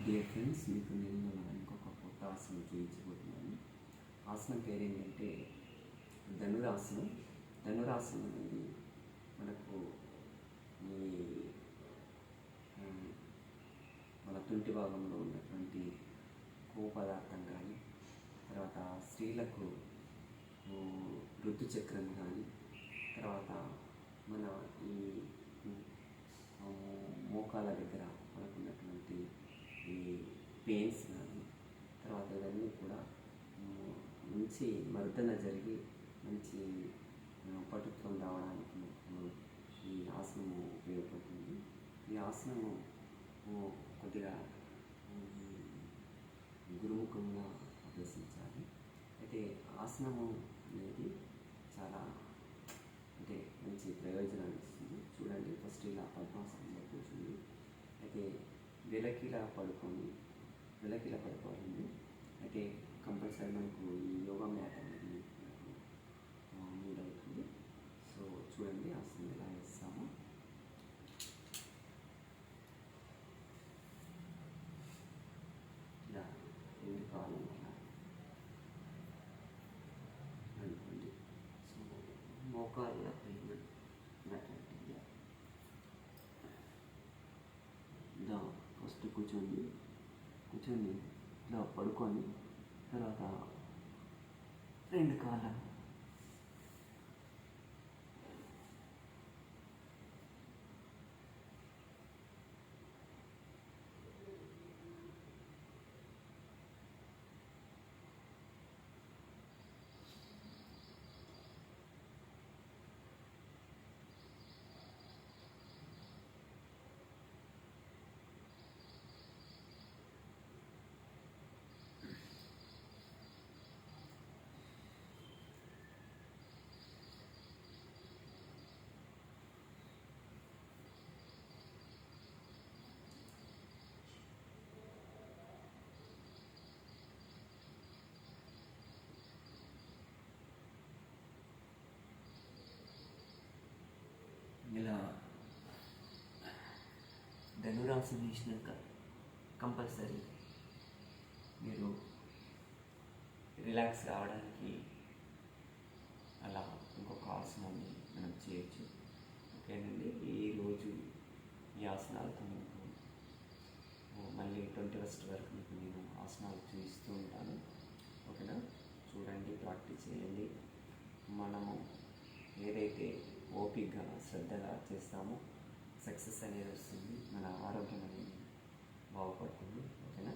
Dear friends, మీకు నేను ఇంకొక కొత్త ఆసనం చూపించబోతున్నాను. ఆసనం పేరు ఏంటంటే ధనురాసనం. ధనురాసనం అనేది మనకు ఈ మన తుంటి భాగంలో ఉన్నటువంటి కొవ్వు పదార్థం కానీ, తర్వాత స్త్రీలకు ఋతుచక్రం కానీ, తర్వాత మన ఈ మోకాల దగ్గర మనకున్నటువంటి ఈ పెయిన్స్ కానీ, తర్వాత ఇవన్నీ కూడా మంచి మర్దన జరిగి మంచి పటుత్వం రావడానికి ఈ ఆసనము ఉపయోగపడుతుంది. ఈ ఆసనము కొద్దిగా గురుముఖంగా అభ్యసించాలి. అయితే ఆసనము అనేది చాలా మంచి ప్రయోజనాలు ఇస్తుంది. చూడండి, ఫస్ట్ ఇలా పద్మాసనంలో కూర్చుంది. అయితే వెలకిలా పడుకోవాలండి. అయితే కంపల్సరీ మనకు ఈ యోగా మ్యాట్ అనేది నీడ్ అవుతుంది. సో చూడండి, ఆసనం ఎలా వేస్తాము. ఇలా రెండు కాళ్ళు ఇలా అనుకోండి. సో మోకాళ్ళ పైన ఇలా ఫస్ట్ కూర్చొని ఇలా పడుకొని, తర్వాత రెండు కాళ్ళ ఇలా ధనురాసనం వేసినాక కంపల్సరీ మీరు రిలాక్స్ కావడానికి అలా ఇంకొక ఆసనాన్ని మనం చేయొచ్చు. ఓకేనండి, ఈరోజు ఈ ఆసనాలతో మీకు మళ్ళీ 21st వరకు మీకు నేను ఆసనాలు చూపిస్తూ ఉంటాను. ఓకేనా, చూడండి, ప్రాక్టీస్ చేయండి. మనము ఏదైతే ఓపికగా శ్రద్ధగా చేస్తామో సక్సెస్ అనేది వస్తుంది, మన ఆరోగ్యం అనేది బాగుపడుతుంది. ఓకేనా.